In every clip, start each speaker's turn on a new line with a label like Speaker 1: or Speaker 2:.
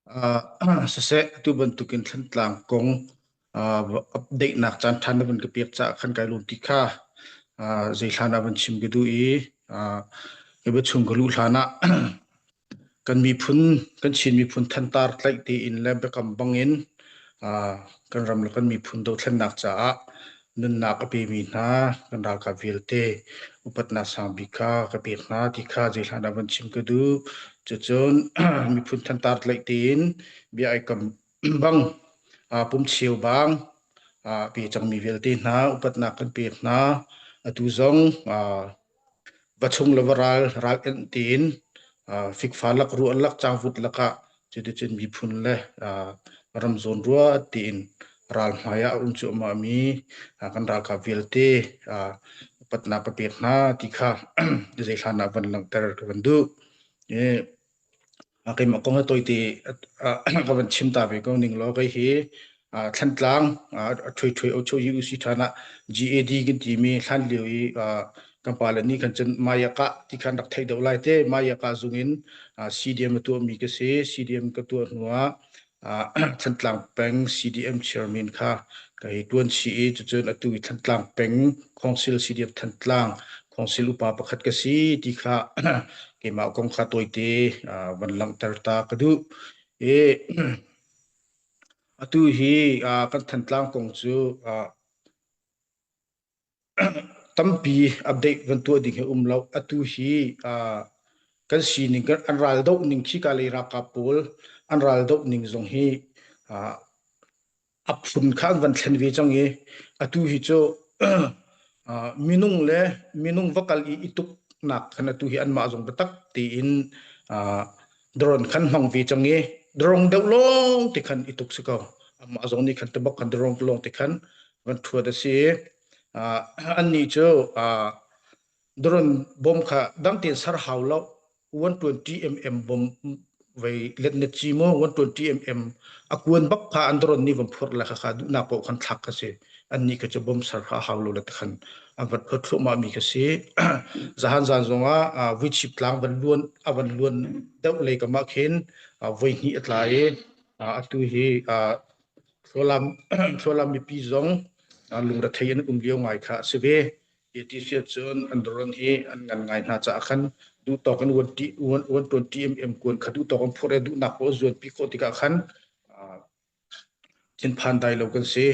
Speaker 1: Sase tu bentukin tlang kong update nak chan than ban ke piak cha khan kai lum tikha zai thana ban chim ge du e ebe chung galu thana kan mi phun kan chin mi phun than tar tlai ti in lem be kam bangin kan ram la kan mi phun do thlan nak cha nun nak ape mi na kan ra ka velte upat na sang bika ka pe na tikha zai thana ban chim ge du chon mi phun than tar tlai tin bi ai kam bang pum chiu bang pe chang mi velte na upat na kan pe na atu zong bachung lavaral ral en tin fik falak ru alak chawut laka chede chen mi phun le ram zon ruwa tin ral maya unchu ma mi kan ra ka velte patna ka petna tikha zai thana ban lang tar ka bandu e akai ma kong toiti ka ban chim ta be ko ning lo kai hi thlan tlang thui o chu yu si thana GAD gi ti mi thlan liwi kampalani kan chen mayaka ti khan rak thai do lai te mayaka zungin CDM tu mi ke se CDM ka tu nuwa thantlang peng CDM chairman kha kai tuan CA chu chen atu thantlang peng council CDM thantlang council upa pakhat ka si ti kha ke ma kong kha toite ban lang tar ta ka du e atu hi kan thantlang kong chu tampi update van tu ding he umlo atu hi kan si ning kan anral do ning khi ka le ra ka pol anral do ning zong hi apun khang van thlen ve chang e atu hi cho minung vakal I ituk nak kan atu hi an ma zong tak ti in drone khan hong ve chang e drone do long ti khan ituk se ko ma zong ni khan te bak kan drone long ti khan van thua da se anni cho drone bom kha dang tin sar haulo 120 mm bom vai let net chi mo 120 mm akun bak kha andron ni vom phur la kha du na ko khan thak ka se anni ka cho bom sar kha haulo la khan avat photho ma mi ka se zahan zan zonga wichip tlang ban luan dau le ka ma khen voi hi atla e atu hi solam mi pi zong lungra thayen liao ngai kha sebe etisia chon andron hi an ngan ngai na cha khan du to kan 120 mm kun khadu to kan phore du na ko zon pi ko tika khan chin phan dai lo kan se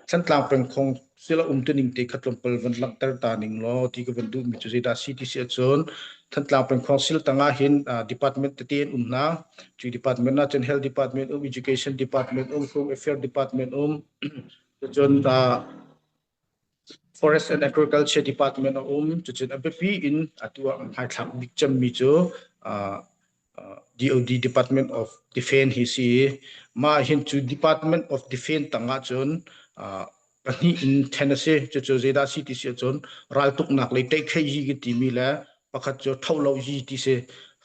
Speaker 1: chan tlang peng khong sila tuning te khatlom pal van lang tar ta ning lo ti ka van du mi chu da CTC chon than tlang peng khong sil tanga hin department te ten na chu department na chen health department education department home affair department chon forest and agriculture department chuchen abepi in atua hai thak bikcham mi cho DOD department of defense hi si ma hin chu department of defense tanga chon pani in Tennessee chu zeda city se chon ral tuk nak le tai khai ji gi ti mi la pakhat cho thaulo ji ti se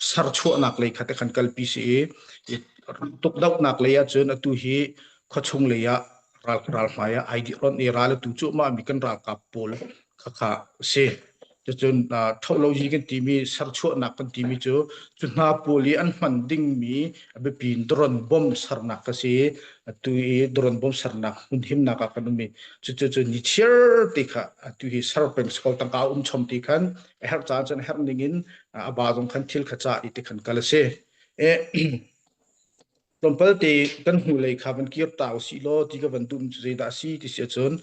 Speaker 1: sar chu nak le khate khan kal pi se tuk dau nak le ya chon atu hi khochung le ya ral maya ID ron e ral tu chu ma mi kan ra ka pol kha se chon thaulo ji kan ti mi sar chu nak kan ti mi chu na poli an man ding mi abe pin drone bom sar nak ka se atu e drone bom sar nak hun him na ka kan mi chu ni chier ti kha atu hi sar pen skol tang ka chom ti khan her cha chan her ningin aba jong khan thil kha cha iti khan kala se tompal te kan hu lei khaban kier taw si lo ti ka van dum che da si ti se chon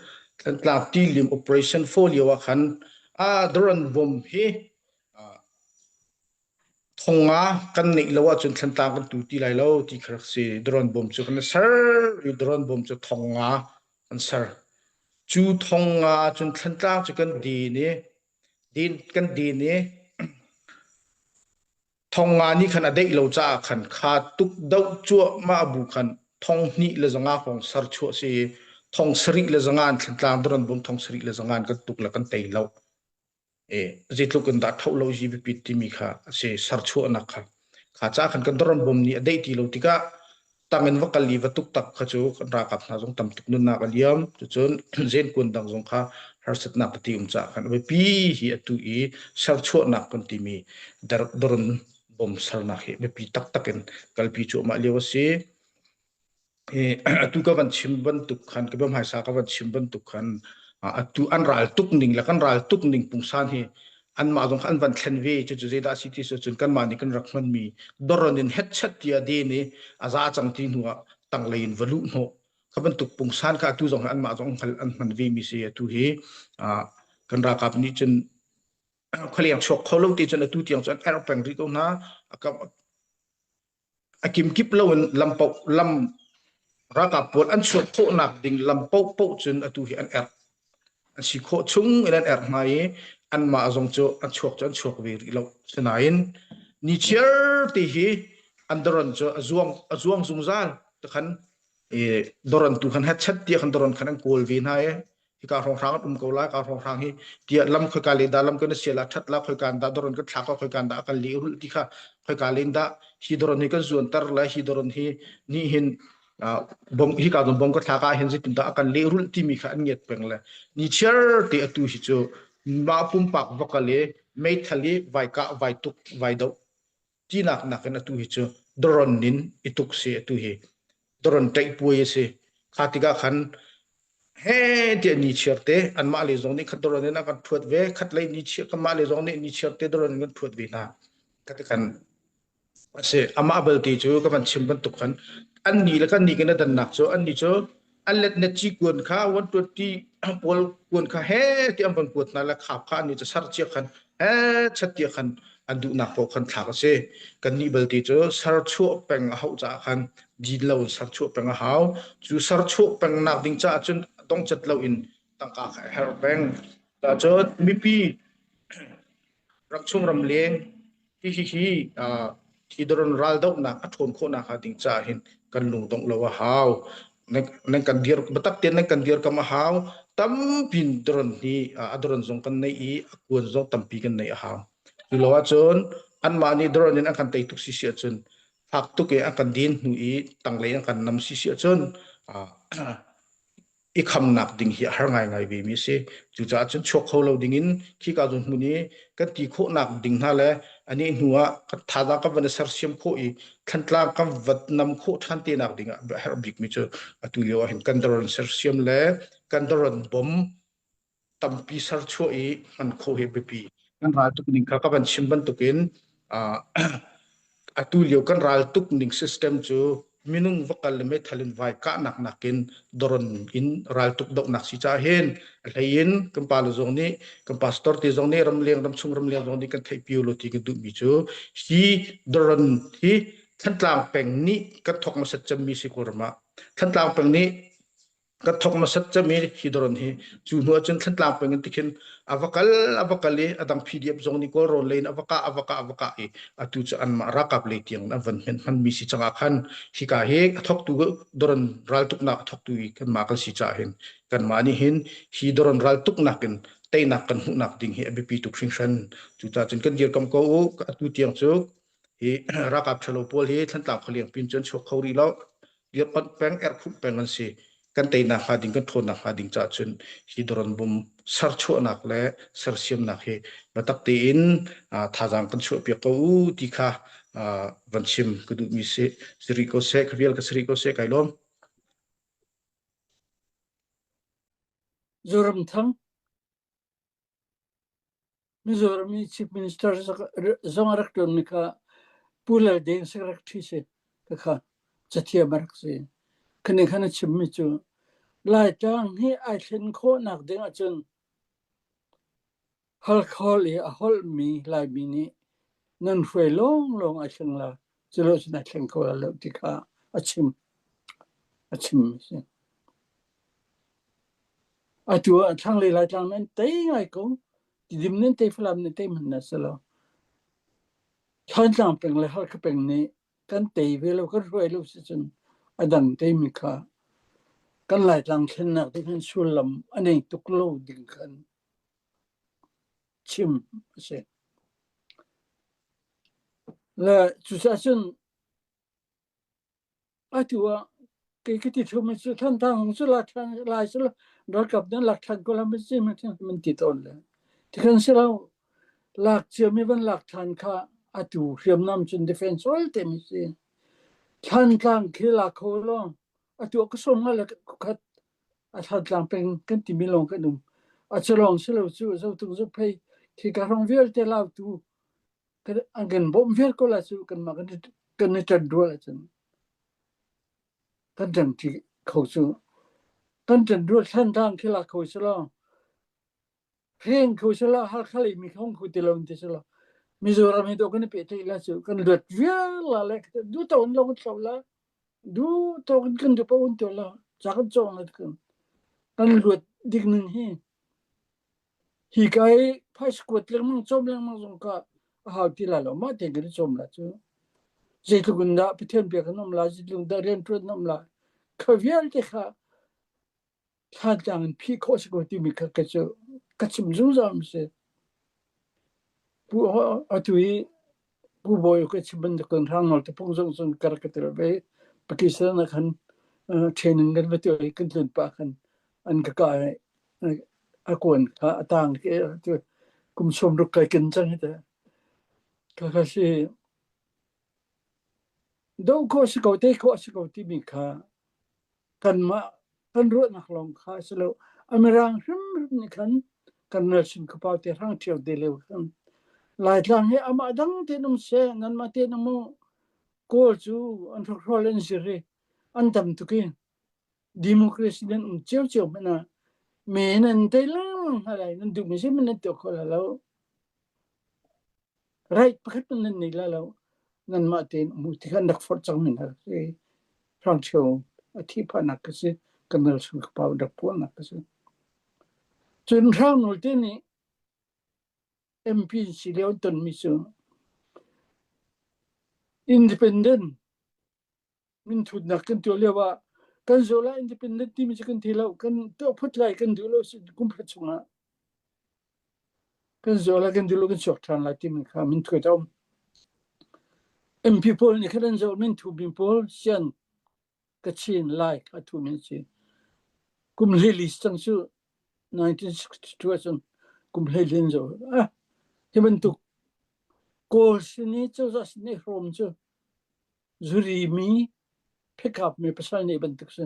Speaker 1: kan tla ti lim operation folio wa khan drone bom hi thonga kan nei lawa chun thlan ta kan tu ti lai lo ti khar se drone bom chu kan sar drone bom chu thonga an sar chu thonga chun thlan ta chu kan di ne din kan di ne thonga ni khan adei lo cha khan kha tuk dau chu ma bu khan thong ni le zanga khong sar chu se thong sri le zanga thlan tlang drone bom thong sri le zanga kan tuk la kan tei lo jitlukan da thaulo GBP timi kha se sarchu anak kha cha khan kan dron bom ni adei ti lo tika tamen wakali watuk tak kha chu ra kap na jong tam tuk nun na kaliam chu chon zen kun dang jong kha harsat na pati cha khan be pi hi atu sarchu anak kan timi dar dron bom sarna he be pi tak takin kalpi chu ma lewa se atu ka van chimban tuk khan ke bam hai sa ka van chimban tuk khan atu an ral tuk ning la kan ral tuk ning pungsan he an ma dong an van thlen ve chu chu da city so chun kan ma ni kan rakman mi doronin het chat tia de ni aza chang ti nuwa tang lein valu no khaban tuk pungsan ka atu jong an ma jong khal an man ve mi se atu he kan ra kap ni chen khaliang chok kholo ti chen atu tiang chan airplane ri to na akam akim kip lo lampau lam raka pot an chok tho nak ding lampau pau chen atu hi an an si kho chung an mai an ma jong cho an chok chan chok ve ri lo senain ni chair ti hi andaron cho azuang zungzal ta khan doron tu khan hat chat ti khan doron khan an kol ve na hi ka rong rang ko la ka rong rang hi tia lam khoi ka le da lam kan se la that la khoi kan da doron ka thak khoi kan da ka le rul ti kha khoi ka len da hi doron hi ka zuan tar la hi doron hi ni hin bom hi ka bom ka thaka hin jit da ka le rul ti mi kha an nget peng la ni chair te atu hi chu ma pum pak vakale mai thali vai ka vai tuk vai do ti nak nak na tu hi chu doron nin ituk se atu hi doron tai puye se khatika khan he de ni cherte an ma le zong ni khat doron na kan thuat ve khat lai ni chi ka ma le zong ni cherte doron kan thuat ve na ka te kan se ama bel ti chu ka ban chim ban tuk khan an ni la kan ni kan dan nak cho an ni cho an let na chi kun kha 120 pol kun kha he ti am ban put na la khap kha ni cha sar chi khan he chat ti khan an du nak po khan thak se kan ni bel ti chu sar chu peng hau cha khan ji lo sar chu peng hau chu sar chu peng nak ding cha chun tong chat lo in tang ka her peng ta chu mi pi rak chung ram leng hi thi doron ral dau na athon kho na kha ding cha hin kan lung dong lo hau nek kan dir batak ten nek kan dir ka ma hau tam pin doron hi adoron jong kan nei i akun jong tampi kan nei hau lo chon an ma ni doron in akan tai tuk si sia chun phak tu ke akan din nu i tangle akan nam si sia chun i kham nak ding hi har ngai ve mi se chu cha chun chok kholo ding in khi ka jun muni ka ti kho nak ding na le ani nuwa ka thada ka ban sar siam kho i thantla ka vat nam kho than te nak ding har bik mi chu atu lewa hin kan doron sar siam le kan doron bom tampi sar chu i an kho he bepi kan ra tu ning ka ban sim ban tukin atu leo kan ral tuk ning system chu minung vakal me thalin vai ka nak nakin doron in ral tuk dok nak si cha hen lein kan pa lo zong ni kan pastor ti zong ni ram chung ram leng zong ni kan thai piu lo ti ka du mi chu hi doron hi thantlang peng ni ka thok ma sat cham mi si korma thantlang peng ni ka thok ma sat chami hi doron hi chu nu chen thantlang peng tikin avakali adang pdf zong ni ko ron lein avaka e atu cha an ma rakap le tiang na van han mi si changa khan hi ka he thok tu doron ral tuk na thok tu kan ma kal si cha hen kan ma ni hin hi doron ral tuk na ken tai nak kan hu nak ding hi bp tu function chu cha chen kan dir kam ko atu tiang chu hi rakap chalo pol hi thantlang khaliang pin chen chok khori lo dir pat peng khu peng an si kan tai na kha ding kan thon na kha ding cha chun hi doron bum sar chu nak le sar siam nak he batak te in thajang kan chu pe ko ti kha vanchim kudu mi se sri ko se khrial ka sri ko se kailom
Speaker 2: zoram thang Mizoram chief minister zongarak tonika pula den sakrak thise ka chathia marak se kane khana chimmi chu lai tang hi ai thlen kho nak ding achun hal kholi a hol mi lai mi ni nan fwe long a chang la chelo chna thlen kho la tika achim se atu thang le lai tang men tai ngai ko dim nen te flam ne te man na salo thon lang peng le hal ka peng ni kan te ve lo ka roi lo si chun adang te mi kha kan lai lang khen nak te kan sulam anei tuk lo ding kan chim se la chu sa chun atua ke ti thum chu than tang chu la than lai chu la kap den lak than ko la me si man ti ton le ti kan se lo lak che mi ban lak than kha atu riam nam chun defense all temisi than tlang khila kholo atu ko somnga la khat athat lang peng kan ti milong kanum achalong selo chu zo tu zo phei thi ka rong vel te lau tu kan angen bom vel ko la chu kan ma kan ni tad do la chen kan jang ti khau chu kan jan do than tlang khila khau selo pheng khau selo hal khali mi khong khu ti lom ti selo Mizoram itu kan pete la chu kan lut vial la lek du ton long tawla du ton kan du pawun to la chakan chong la kan lut dignin hi kai phai squat leng mang chom leng mang jong ka ha ti la lo ma te gri chom la chu je tu gunda pithen pe kan nom la ji lung da ren tru nom la ka vial te kha kha jang phi kho si ko ti mi ka ka chu ka chim zu zam se pu atui pu boy ko chibin de kan rang nol te pung jong jong kar ka ter be pakistan na khan training gan beto kan tun pa khan an ka ka akon ka atang ke tu kum som ru kai kin chang ta ka si do ko si ko te ko si ko ti mi kha kan ma kan ru na hlong kha selo amirang hrim ni khan kan na sin ko pa te rang thiau de le khan lai tlang he ama dang te num se nan ma te num ko chu an thol en sire an tam tu ki democracy den cheu cheu na me nan te lang halai nan du me se men to ko la lo right pakhat nan ni la lo nan ma te mu ti kan dak for chang min ha se rang cheu a thi pa na ka se kanal su pa dak po na ka se chun rang no te ni MP si leo ton mi su independent min thud na kan to lewa kan zola independent team kan thilo kan to phut lai kan dulo si kum phat chunga kan zola kan dulo kan chok than la team kha min thwe taw MP pol ni kan zo min thu bin pol sian ka chin lai ka thu min chi kum lili sang su 1962 kum lili zo himan tu ko sini cho za sini from chu zuri mi pick up me pasal ni bentuk se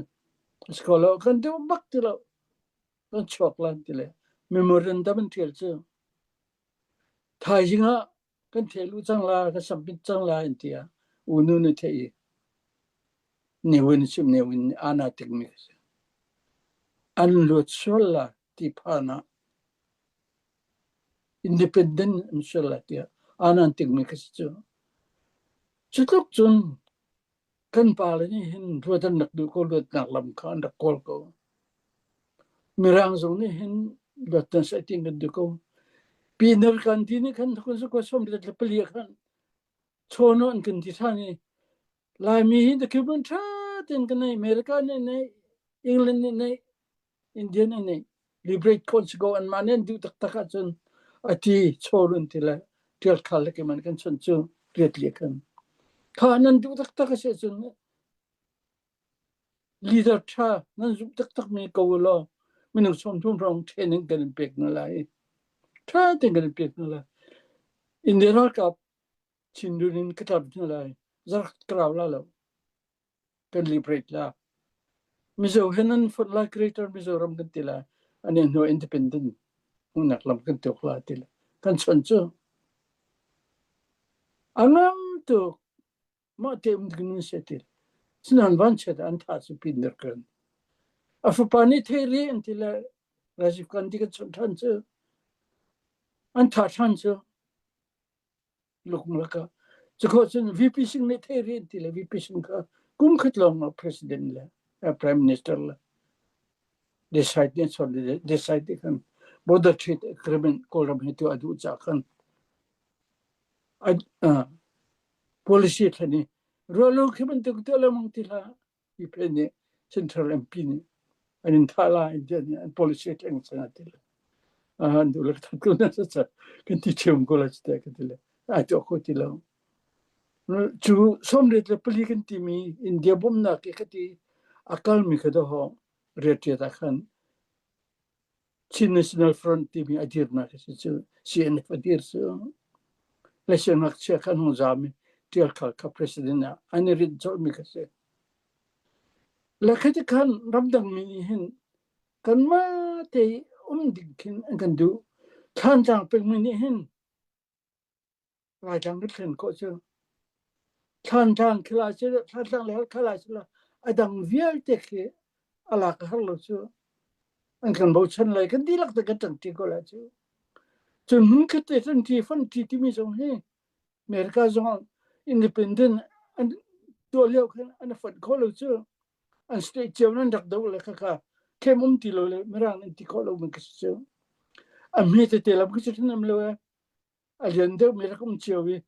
Speaker 2: sekolah kan tu bak tu lo kan choklan tu le memorandum tel chu thai jinga kan thelu changla ka sampit changla intia unu ne thei newin sim newin ana technique an lo cholla ti phana independent inshallah ti ana technique chu chutok chun kan pala ni hin ruatan nak du ko lut nak lam khan da kol ko mirang zong ni hin lutan sa ting du ko pinar kan ti ni kan ko so ko som le pali khan chono an kan ti thani lai mi hin da kibun tha ten kan america ne england ne indian ne liberate congo an manen du tak tak chun ati chorun ti la tel khal ke man kan chun chu ret le kan khanan du tak tak se chun leader tha nan zu tak tak me ko lo min som thum rong training kan pek na lai tha te kan pek na la indira ka chindunin katab na lai zar kraw la lo kan liberate la mizo henan for la greater mizoram kan tila ani no independent unak lam kan tok la tila kan chon chu angam to ma te umdgin setil sinan vanchet an tha su pinder kan afupani theri antila rajiv gandhi kan chon than chu an tha than chu lokmaka chko chen vp sing ne theri antila vp sing ka kum khatlong president la prime minister la decide kan border treat agreement kolam hetu adu cha kan policy thani rolo khiban tu tole mong tila ipene central mp ni anin thala indian policy thang sana tila andu lak tu na sa kan ti chem ko la sta ka tila a to ko tila chu somre le pali kan ti mi india bom na ke khati akal mi khado ho retia ta khan Chin National Front TV adir na kasi CNF adir so ليش شيخ نظامي تلك كبريسيدنت أنا ريد زومي كسي لكن كان رمضان منيهن كان ما تي ديكن أن دو كان جان منيهن لا جان كن كوشن كان جان كلاس كان جان له كلاس لا أدم فيال تكي على كهلو شو أن كان بوشن لا كان دي لك تكتن تيكولا شو جن كتير تي فن تي ميزون هي أمريكا زمان independent and دولة كان أنا فد كله شو أن state جونا دك دولة كا كم تلو مران أنت كله من كسر أمهات تلام كسر نملوا الجندة مركم تشوي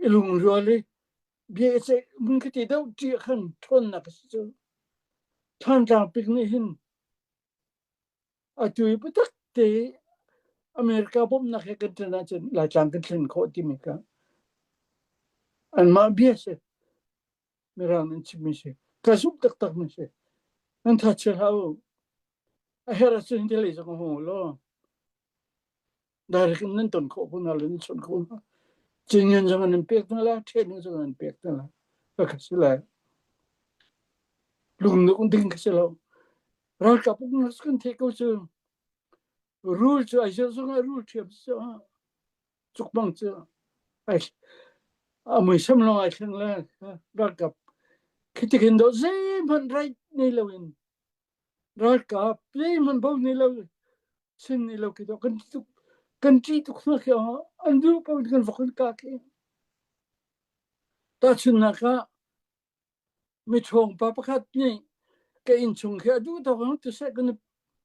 Speaker 2: إلهم رولي بيسة ممكن تداو تيخن تون نكسر تان جام بينهن أتوي بدك تي أمريكا بوم نكتنا جن لا جان كتلن كودي ميكا أن ما بيسة مران أنت ميسة كسب تك ميسة أنت هتشهاو أهرس إنتليز كهو لا دارك ننتون كوبنا لنشون كونا جنين زمان نبيكنا لا تين زمان نبيكنا لا فكسلا لون نكون دين كسلا رال كابون نسكن تيكوسو رول جو أجازونا رول تيابسا تقبانسا أي أمي سملو عشان لا رال كاب كتكندو زي من رايت نيلوين رال كاب زي من بو نيلو سن نيلو كده كنتي تخنك يا أندو بو كان فقد كاكي تاتشناكا ميتون بابكاتني كاين شونكي أدو تو تسكن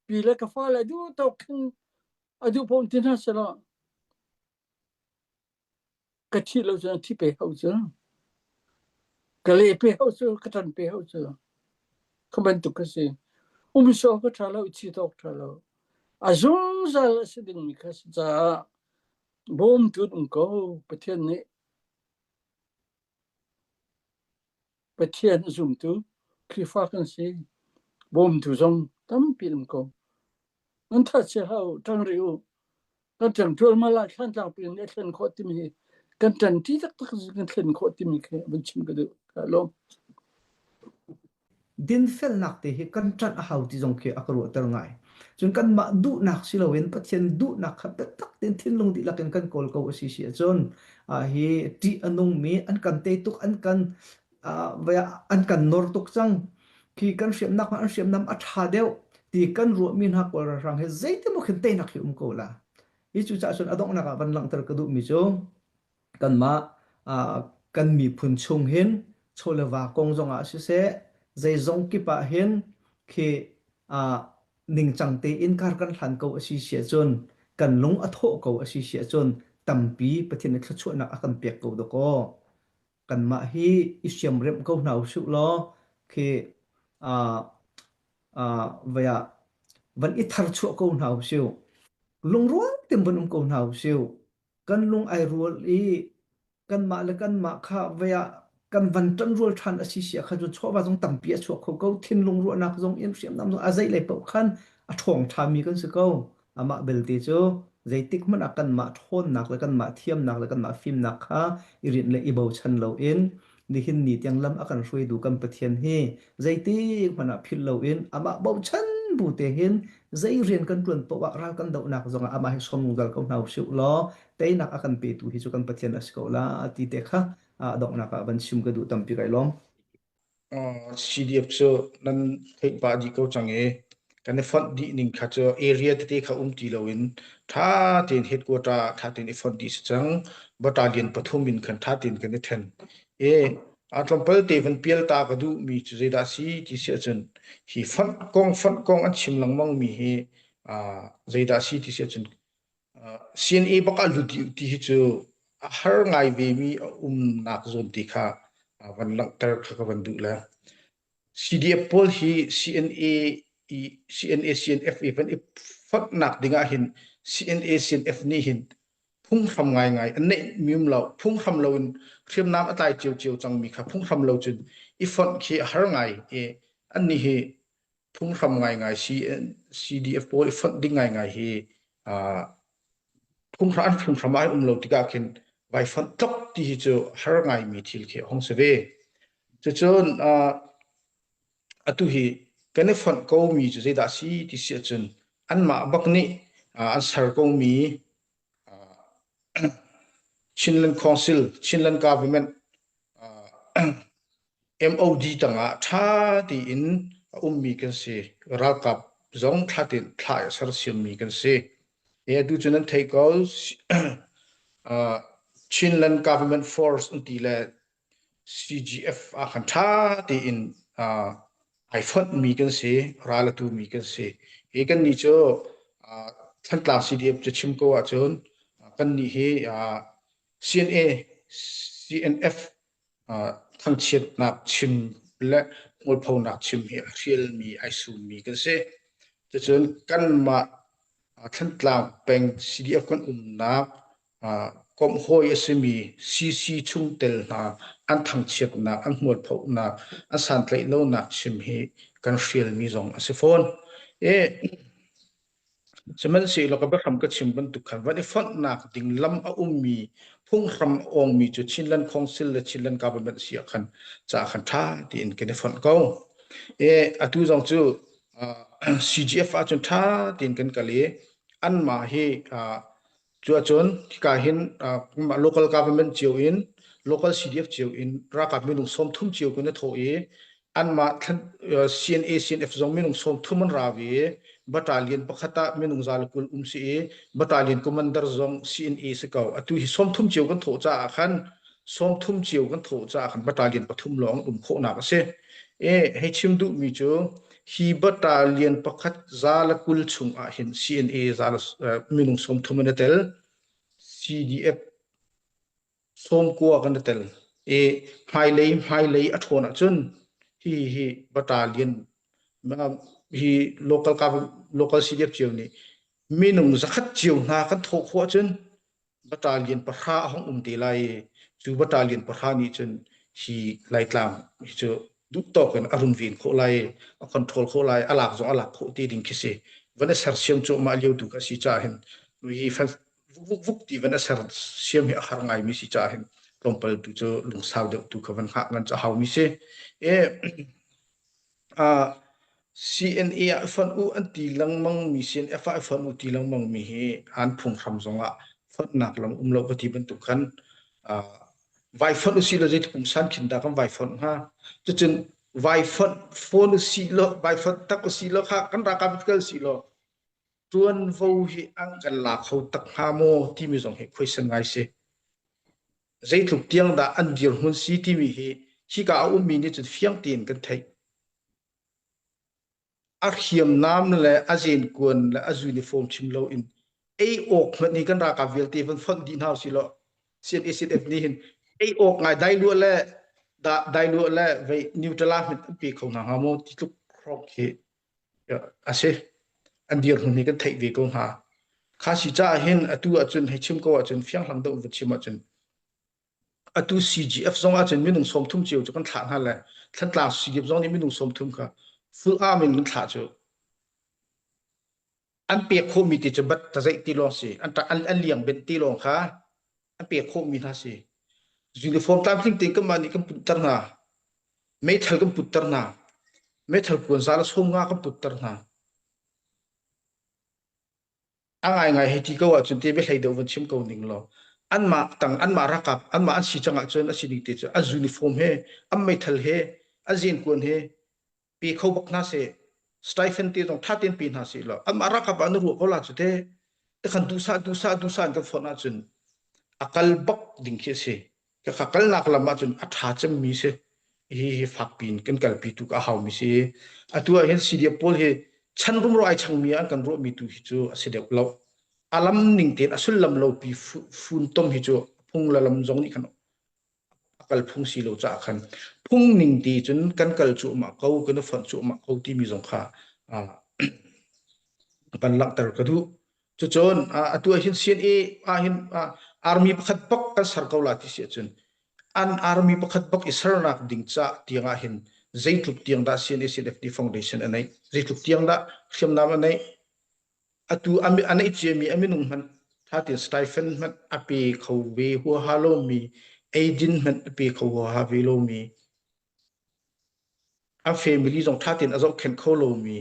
Speaker 2: بيلا كفالة أدو تو كن أدو بونتنا سلا كتي لو زان تي بي هاوزا كلي بي هاوزا كتان بي هاوزا كمنتو كسي ومشو كتالو إتشي توك تالو أزون زال سيدين ميكاس زا بوم تود انكو بتين زومتو كيفاكن سي بوم تو زون تم بينكو انت تشهاو تنريو كان تول مالا كان تاع بين اثن خوتمي كان تنتي تك كان خوتمي بنشم كدو قالو
Speaker 3: din fel nak te hi kan chan a hau ti jong ke akro tar ngai chun kan ma du nak silowen pathian du nak khat tak tin thin lung di lakin kan kol ko si si chon a hi ti anung mi an kan te tuk an kan vaya an kan nor tuk chang ki kan siam nak an siam nam a tha deu ti kan ru min ha kol rang he zaite mo khin te nak hi ko la hi chu cha chon adong naka van lang tar ka du mi chong kan ma kan mi phun chung hin cholewa kong jong a si se zai zong ki pa hen khi ning chang te in kar kan hlan ko asi sia chon kan lung a tho ko asi sia chon tampi pathin a thchu na akan pek ko do ko kan ma hi isiam rem ko nau su lo khi vaya van i thar chu ko nau siu lung ruang tem ban ko nau siu kan lung ai rual i kan ma kha vaya kan van tan rul than asi sia kha ju chwa jong tampi a chwa ko thin lung ru nak jong in siam nam a zai le pau khan a thong tha mi kan se ko ama belte chu zaitik man akan ma thon nak le kan ma thiam nak le kan ma phim nak kha irin le ibo chan lo in ni hin ni tiang lam akan hroi du kan pathian he zaitik mana phil lo in ama bo chan bu te hin zai rian kan tuan po wa ral kan do nak jong ama hi som dal ko nau su lo te nak akan pe tu hi chu kan pathian a skola ti te kha dok naka ban sim ka du tampi kai long
Speaker 1: CDF cho nan thei ba ji ko change kan fund di ning kha cho area te kha ti loin tha tin headquarter tha tin fund di chang battalion pathum min khan tha tin kan then atrompal te van pial ta ka du mi che da si ti se chen hi fund kong an chim lang mang mi he zaida si ti se chen CNA baka lu ti hi chu har ngai ve mi nak zon ti kha van lang tar kha van du la CDF pol hi CNA CNF even if fak nak dinga hin CNA CNF ni hin phung tham ngai an nei mium lo phung tham lo in khrim nam atai chiu chang mi kha phung tham lo chun ifon khi har ngai an ni hi phung tham ngai CDF pol ifon ding ngai hi phung tham ai lo ti ka khin vai fon tok ti hi chu har ngai mi thil khe hong se ve chu chon atu hi kane fon ko mi chu je da si ti si chun an ma bak ni an sar ko mi Chinland Council Chinland Government MOD tanga tha ti in mi kan se rakap zong thatin thai sar sim mi kan se e du chunan thai ko Chinland Government Force unti le CGF a khan tha ti in ai phot mi kan se rala tu mi kan se e kan ni cho than tla CDF che chim ko a chon kan ni he CNA CNF thang chiat nak chim le mol phau nak chim he riel mi ai su mi kan se che chon kan ma than tla peng CDF kan na kom hoi asmi CC chung tel na an thang chiat na an mol phau na an san tlai lo na chim he kan riel mi zong ase phone e semen se lo ka ba kham ka chim ban tu khan van e font nak ding lam a mi phung ram ong mi chu Chinland Council le Chinland Government sia khan cha khan tha ti in ke ne font ko e atu jong chu CGF a chun tha tin kan kale an ma he chu chon ka hin local government chiu in local CDF chiu in ra ka minung som thum chiu ko ne tho e an ma CNA CNF jong minung som thum an ra ve battalion pakhata minung zalkul si battalion commander zong CNA se ka atu hi som thum chiu kan tho cha khan som thum chiu kan tho cha khan battalion pathum long kho na ka se e he chim du mi chu hi battalion pakhat zalkul chung a hin CNA zal minung som thum na tel CDF som ko kan tel e hai lei a thona chun hi battalion hi local CDF chiu ni minung zakhat chiu na kan tho kho chun battalion pakha hong ti lai chu battalion pakha ni chun hi lai tlang chu du to kan arun vin kho lai a control kho lai alak zo alak kho ti ding khise vana sar siam chu ma liu du ka si cha hin hi fa vuk ti vana sar siam hi har ngai mi si cha hin kompal tu chu lung sau de tu ka van kha ngan cha hau mi se e CNA fan u anti lang mang mi CNF fan u ti lang mang mi he an phung kham zonga fat nak lam umlo pati ban tu khan vai fan u si lo je kum san khin da kam vai fan ha chu chen vai fan phone u si lo vai fan tak u si lo kha kan ra ka kal si lo tuan vo hi ang kan la khau tak ha mo ti mi zong he question ngai se zai thuk tiang da an dir hun si ti mi he chi ka u mi ni chu fiang tin kan thai a khiam nam le azin kun le az uniform chimlo in a ok ni kan ra ka velte van fon din house si lo CNF ni hin a ok ngai dai lu le da dai lu le ve neutralize mit pe khong na ha mo ti tuk krok he ase an dir hun ni kan thai ve ko ha kha si cha hin atu achun he chim ko achun fiang hlang do vu chim achun atu CGF zong achun minung som thum chiu chu kan thla ha le thlan tla CGF zong ni minung som thum kha full arm in thla chu an pe kho mi ti chabat ta zai ti long si an ta an liang ben ti long kha an pe kho mi na si uniform tam thing ting kam mani kam putar na me thal kam putar na me thal kun sala som nga kam putar na angai ngai he ti ko a chun te be hlei do van chim ko ning lo an ma tang an ma rakap an ma an si changa chun a si ni te chu a uniform he am me thal he a jin kun he pi khau bak na se stipend ti dong thatin pin ha si lo am ara ka ban ru ko la chu te khan du sa ka phona chun akal bak ding khe se ka khakal nak la ma chun atha cham mi se hi fak pin kan kal pi tu ka haw mi se atua hen CDF pol he chan rum ro ai chang mi an kan ro mi tu hi chu asidep lo alam ning ten asul lam lo pi fun tom hi chu phung la lam jong ni khan akal phung si lo cha khan phung ning ti chun kan kal chu ma ko kan fan chu ma ko ti mi jong kha pan lak tar ka du chu chon atu hin CNA hin army pakhat pak kan sarkaw la ti se chun an army pakhat pak isarnak ding cha tianga hin zaitluk tiang da CNA CNFD foundation anai zaitluk tiang da khiam nam anai atu ami anai chemi aminung man ถ้าติสไตเฟนมันอปีเขาเวหัวฮาโลมีเอจินมันอปีเขาหัวฮาเวโลมีอัฟเฟมิลีจงถ้าตินอจกเข็นเขาโลมี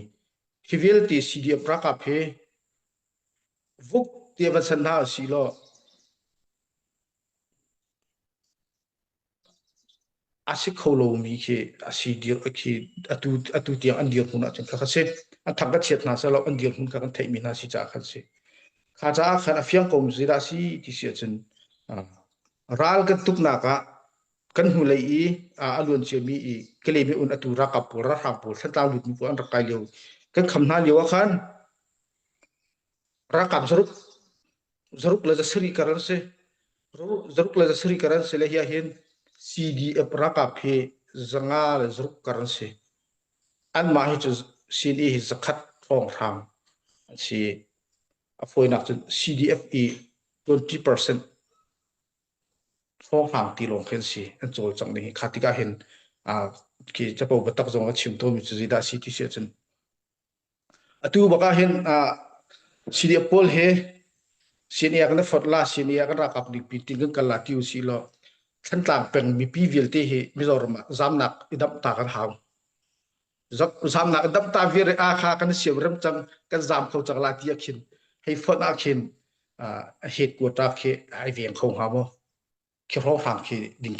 Speaker 1: ฮิเวลตีซีดีปรากาเพวุกเตียบัสันดาสีโลอาศิเขาโลมีเคอาศิเดียเคอตุเตียงอันเดียร์หุนอาจจะข้าเสอันทักกัดเชียดนาสลาอันเดียร์หุนกันไทยมีนาสิจ้าข้าเสข้าจ้าขันอฟียงกงจิราสีที่เสียจนรัลกันตุกนักกันหูเลยอลวนเชียมีก็เลยมีอุนอตุรักปูรักปูสันตาลุดมีปูอันรักไกลเลียวกันคำนั้นเลียวขันรักสรุปเลยจะสริการันเสสรุปเลยจะสริการันเสเลยเห็นCDF รักเพจังอาเลยสรุปการันเสอันมาให้จะCDF จะคัดฟองทางสิอฟอยนักจะ CDF 20% ฟองทางตีลงเห็นสิอันโจจังนี้ขาติกาเห็นที่จะบอกว่าตักจงว่าชิมโตมิจะจิดาสิที่เสียจนตัวบอกว่าเห็นCDF พอลเฮสินียกันฟัดลาสินียกันรักดิปิติงกันลาติวสิโลฉันต่างเป็นมีพีวิลที่มิจอร์มาจำนักอิดับตากันหาวจำนักอิดับตาวิเรอาคากันเสียรำจังกันจำเขาจากลาติยขินให้ฟัดอาขินเหตุกวดรักไอเวียงเขาหาวแค่ร้องฟังคือดิ่ง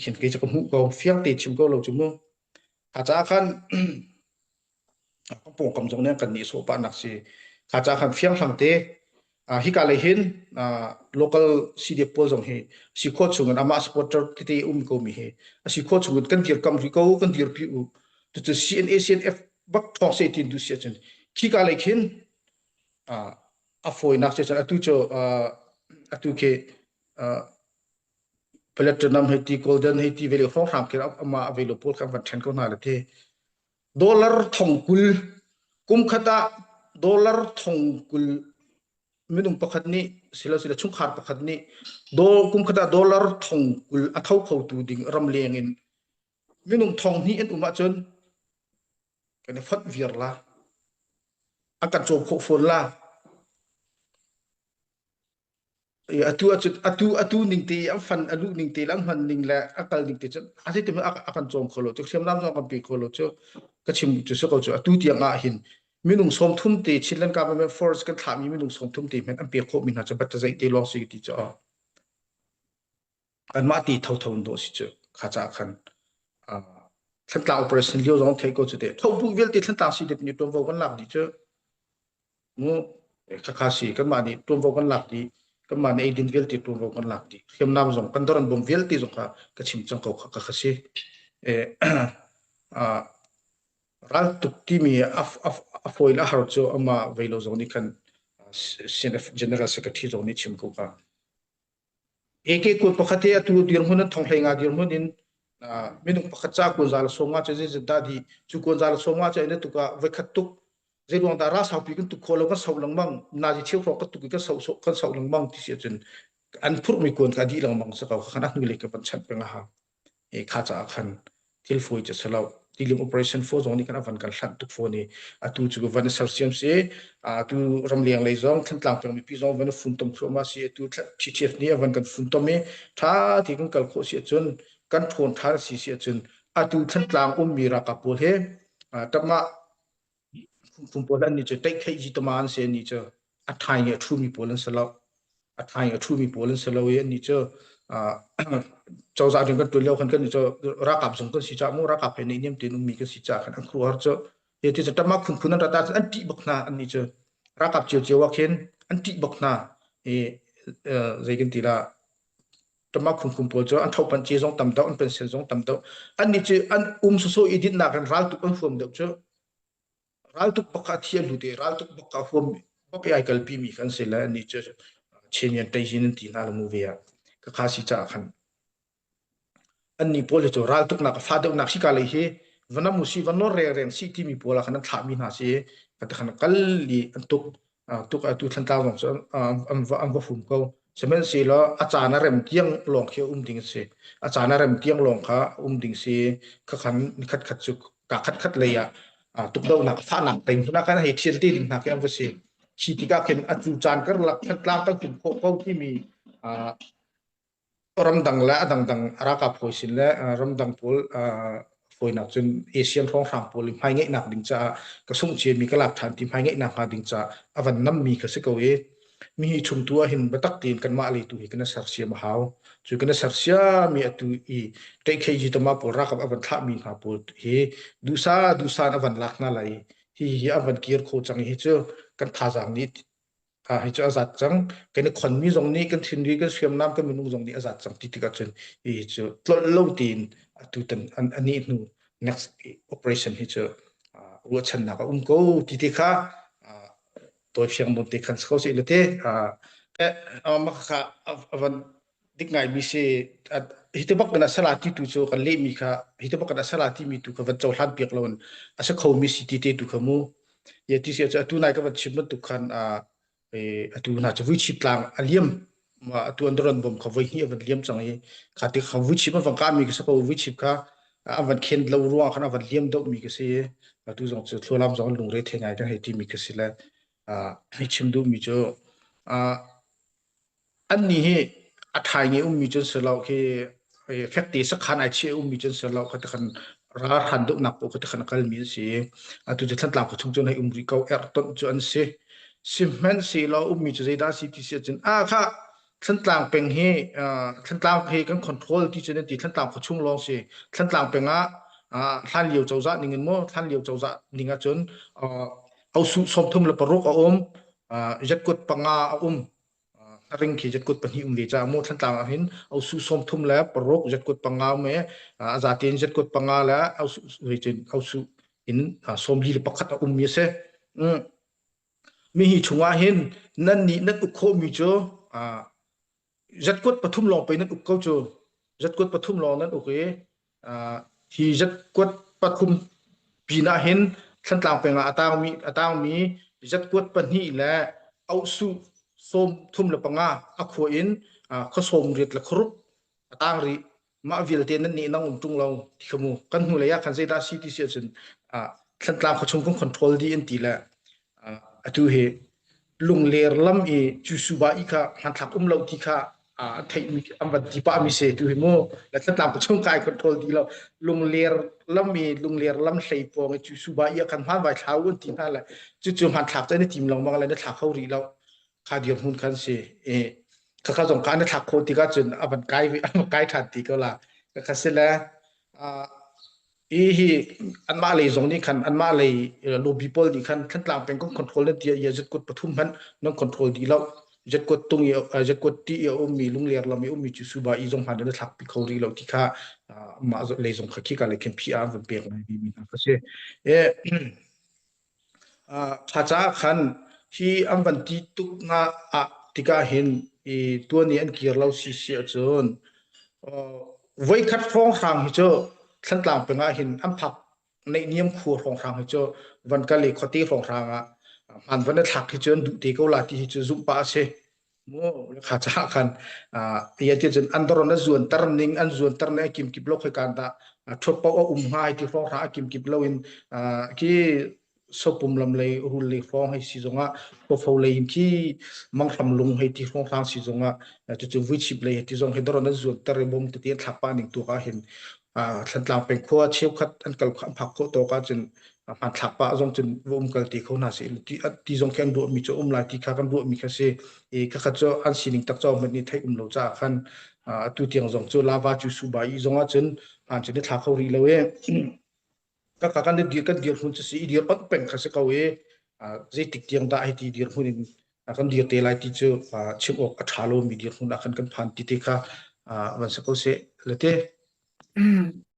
Speaker 1: ขินกิจกรรมหุกเฟียงติดชิมก็เราจุ่มอาจารย์ขันก็ปงกำจงเนี่ยกันนี่โซปานักสิอาจารย์ขันเฟียงฟังเตฮิกาเลหินlocal CDF พอจงเฮสิโคชงกันอามาสปอร์ตที่ที่ก็มีเฮสิโคชงกันเดียร์กัมริโกกันเดียร์พิวตัว CNF บักทองเซตินดูเสียจนฮิกาเลหินฟอยนักเสียจนอตุเคเพลตนัมเฮติโกลเดนเฮติเวลฟองทำเกี่ยวกับมาเวลพอลกันวันเชนก็น่าละเทดอลลาร์ทองกุลกุมขตาดอลลาร์ทองกุลมินุงประคัดนี้สิลาชุ่มขาดประคัดนี้กุมขตาดอลลาร์ทองกุลอัฐเขาตูดิ่งรำเลียงอินมินุงทองนี้เอ็นมาจนกันฟัดเวียร์ละอากาศโจมโคฟนละatu ning te am fan alu ning te lam han ning la akal ning te chan ase te akan chom kholo to sem lam jong kan pi kholo cho ka chim chu so ko chu atu ti anga hin minung som thum te chilan government force kan thami minung som thum te men am pe kho min ha cha bat zai te lo si ti cha an ma ti thau thau do si chu kha cha khan thlan ta operation lio jong thei ko chu te thau bu vel te thlan ta si de ni tom vo kan lak di chu mu kha si kan ma ni tom vo kan lak diก็มาในดินเวลที่ตัวเรากันหลักดีเข้มน้ำจงกันตอนบ่มเวลที่จงก็ชิมจังเขาก็สิรัลตุกที่มีฟอยล์อาหารโจอามาเวลจงนี่กันgeneral secretaryจงนี่ชิมก็กุลปกติตัวเดียร์หุ่นทองเพลงเดียร์หุ่นนี่ไม่ต้องปกติกุญจาลสงฆ์จะจะได้ดีจุกุญจาลสงฆ์จะเนี่ยตุกะเวคัตุกเรื่องดาราสาวปีกันตุกคนเราก็สาวหลังมั่งนาจิเที่ยวเราก็ตุกก็สาวหลังมั่งที่เสียจนอันพูดไม่ควรกันดีหลังมั่งสักเขาขนาดนี้เลยกับปัญชันเป็นอะไรข้าจะขันที่ฟูจะสลาวที่เรื่อง operation force ตรงนี้กันวันกันสั่งตุกโฟนี่ตัวจุกวันเสาร์เสียมเสียตัวรำเลียงเลยจงทั้งต่างเป็นมีพี่จงวันฝุ่นตมเข้ามาเสียตัวชิเชียนี่วันกันฝุ่นตมมีถ้าที่กันกัลโคเสียจนกันทนท้าเสียจนตัวทั้งต่างมีรักกับโพเฮแต่มาฟุ่มโพลันนี่จะเทคให้จิตมันเสียนี่จะอัฐายทูมีโพลันสลาวอัฐายทูมีโพลันสลาวเองนี่จะเจ้าจ่าถึงกันตัวเลี้ยวกันนี่จะรักกับสงกันสิจ่ามูรักกับให้ในนี้ตีนุ่มมีกันสิจ่ากันอันครัวจะเดี๋ยวจะแต่มาคุณนั้นรัตอันติบักนาอันนี้จะรักกับเจียวว่าเข็นอันติบักนาใจกันทีละแต่มาคุณโพจะอันเท่าปัญจีจงต่ำเต้าอันเป็นเส้นจงต่ำเต้าอันนี้จะอันโซอีดินนักกันรักตุกอันฟังเด็กจะรัลตุกบักอาเทียนดูเดรัลตุกบักอาฟอมบักไอคัลปีมีกันเสร็จแล้วนี่จะเชียนเตยจินตีน่าละมูเวียก็ข้าศึกษาขันอันนี้พอเลยจะรัลตุกนักฟาดนักสิกาเลยเฮวันนั้นมุสีวันนั้นเรียนสิที่มีพอละขันนั้นถามีนาเสียก็แต่ขันกัลลีอันตุกทันตาของอันว่าฝุ่มเขาเสมือนสิละอาจารย์นั่นเริ่มเที่ยงลงเขียวดิ่งเสียอาจารย์นั่นเริ่มเที่ยงลงข้าดิ่งเสียก็ขันขัดจุกกะขัดเลยตุกดาวนักฟ้านักเต็มทุกนักการเหตุเชี่ยที่นักยังว่าสิ ชีติกาเข็นอจูจานกันหลักทัดลางตั้งถึงพวกที่มีรำดังและดังรักกับพอยสินและรำดังพลพอยนักจนเอเชียนท้องทางพลไม่เงี้ยนักดิ่งจะกระสุนเชียมีกระลับฐานที่ไม่เงี้ยนักดิ่งจะอวันน้ำมีกระสิกเอามีชุมตัวเห็นบัตักตีนกันมาเลยตัวเห็นกันสักเสียมาหาวจุกันสักเสียมีตัวเตะเคยจิตมาพลรักกับอวันท่ามีมาพลดูซาอวันลักนั่นเลยอวันเกียร์โคจังเจ้ากันท่าจังนี้ให้เจ้าอาจจังกันคนมีตรงนี้กันทิ้งดีกันเชื่อมน้ำกันมีนุ่งตรงนี้อาจจังที่กันจนเจ้าตลอดlâuตีนตัวตันอันนี้นู่ next operation ให้เจ้าวัวชันนักกูที่ค่ะตัวเชียงบนที่ขันเขาสิเลยเต้มาค่ะวันดิกไงมีเสฮิตบักกันสลาที่ตัวเจ้ากันเล่มีค่ะฮิตบักกันสลาที่มีตัวกันเจ้าหันเปียกล้วนอาศัยเขามีสิทธิ์เตตัวขมูยาที่เสียจะตัวนายกันชิมมันตุกันตัวน่าจะวิชิตลางอเลียมมาตัวอันตรายบ่มเขาไว้ที่วันเลียมจังเลยขาดที่เขาวิชิตมันฟังการมีก็สักเขาวิชิตค่ะวันเข็นเรารู้ว่าขณะวันเลียมดอกมีก็เสียตัวจงจะทั่วลำจงลงเรทยังไงทั้งให้ที่มีก็เสียแล้วให้ชิมดูมีเจ้าอันนี้อัฐายเงี้ยมีจนเสร็จแล้วคือแฟกต์สักขนาดเชื่อมีจนเสร็จแล้วก็จะขันราทันดุนับก็จะขันกัลมีเสียตัวจะทันหลังก็ชงจนให้ริกเอาต้นจนเสียสิมันสิเรามีจะได้สิที่เสียจนค่ะทันหลังเป็นทันหลังกันคอนโทรลที่จะได้ทันหลังก็ชงลองเสียทันหลังเป็นท่านเลี้ยวเจ้าจ่านิ่งมั้งท่านเลี้ยวเจ้าจ่านิ่งจนเอาสมทุมละปรุกเอาจัดกดปังริงขีจัดกดปัญหิเลจ่าโมทันต่างเห็นเอาสุสมทุมแล้วปรกจัดกดปังเมอาจารย์เตียนจัดกดปังแล้วเอาสุเอาสุอินสมลีปักขัดมีเสมีหิชงว่าเห็นนั่นนี่นั่นอุโคมีโจจัดกดปฐุมลองไปนั่นอุโคโจจัดกดปฐุมลองนั่นโอเคที่จัดกดปฐุมปีน่าเห็นทันต่างเป็นอาตางมีจัดกดปัญหิและเอาสุสมทุมละปังอาขวอินข้าสมเรียดละครุต่างรีมาวิลเตนนี่น้องจุงเราที่ขโมกันหูเลยคันเซดาซิตี้เสียจนทันตามเขาชงคอนโทรลดีอันตีละตัวเหลุงเลร์ลำจูสุบาอีกะหันทักเราที่ค่ะไทยมีอันบัดดีป้ามีเสตัวเหโมและทันตามเขาชงกายคอนโทรลดีเราลุงเลร์ลำใส่ปองจูสุบาอีกันหันไว้เท้าอันตีนั่นแหละจู่ๆหันทักใจในทีมเราบางอะไรนั่นทักเขารีเราข้าเดียร์หุ่นคันเสียข้าสงการในทักโคติกาจนอันไกด์ทันตีก็ละก็เสร็จแล้วอันมาเลยตรงนี้คันอันมาเลยโลบีพอลนี่คันขั้นต่างเป็นก็คอนโทรลได้ดีอย่าจัดกดปฐุมพันนั่งคอนโทรลดีแล้วจัดกดตรงจัดกดที่มีลุงเลียร์เรามีจูสุบาอีจงพันเดินทักปีเขาดีเราที่ข้ามาเลยตรงขี้กันเลยเข้มพีอาร์เป็นเปียกไม่มีนะก็เสียข้าจ้าคันที่อันวันที่ตุกงาที่ก็เห็นตัวนี้อันเกี่ยวเราสิเสียจนไว้คัดฟ้องทางให้เจ้าขั้นต่างเป็นเห็นอันผักในเนียมครัวฟ้องทางให้เจ้าวันกันเลยข้อตีฟ้องทางมันวันนั้นถักให้เจ้าดูตีเขาลาที่ให้เจ้าจุ่มป้าเช่โม่ข้าจ้าคันยันที่จนอันตรายนั้นส่วนตรนิ่งอันส่วนตรนิ่งกิมโลกให้การตาทบเป้าหายที่ฟ้องทางกิมโลอินที่สปุ่มลำเลยหุ่นเลยฟ้องให้สิจงพอฟ้องเลยที่มังทำลงให้ที่ฟ้องทางสิจงจะวิชิบเลยที่จงให้ดรนั้นส่วนตระบมที่ทักปานิ่งตัวก็เห็นฉันต่างเป็นขั้วเชี่ยวขัดอันกัลผักโคโตก็จนมันทักปาจงจนวงกัลตีเขาหน้าสิที่จงแข่งดูมีเจ้าลายที่ข้ากันดูมีแค่เสียข้าเจ้าอันสินิ่งตักเจ้ามันนี่ไทยเราจ้าขันตัวเตียงจงเจ้าลาวาจูสุบายจงจนจะได้ทักเขารีเลยก็การเดียร์หุ่นจะสีเดียร์ปังเป็นข้าศึกเอาใจติดเตียงได้ที่เดียร์หุ่นกันเดียร์เตลัยที่เจอชิมออกอัฐาโลมีเดียร์หุ่นกันผ่านที่ที่ข้าวันสักเขาเสียเลยเต้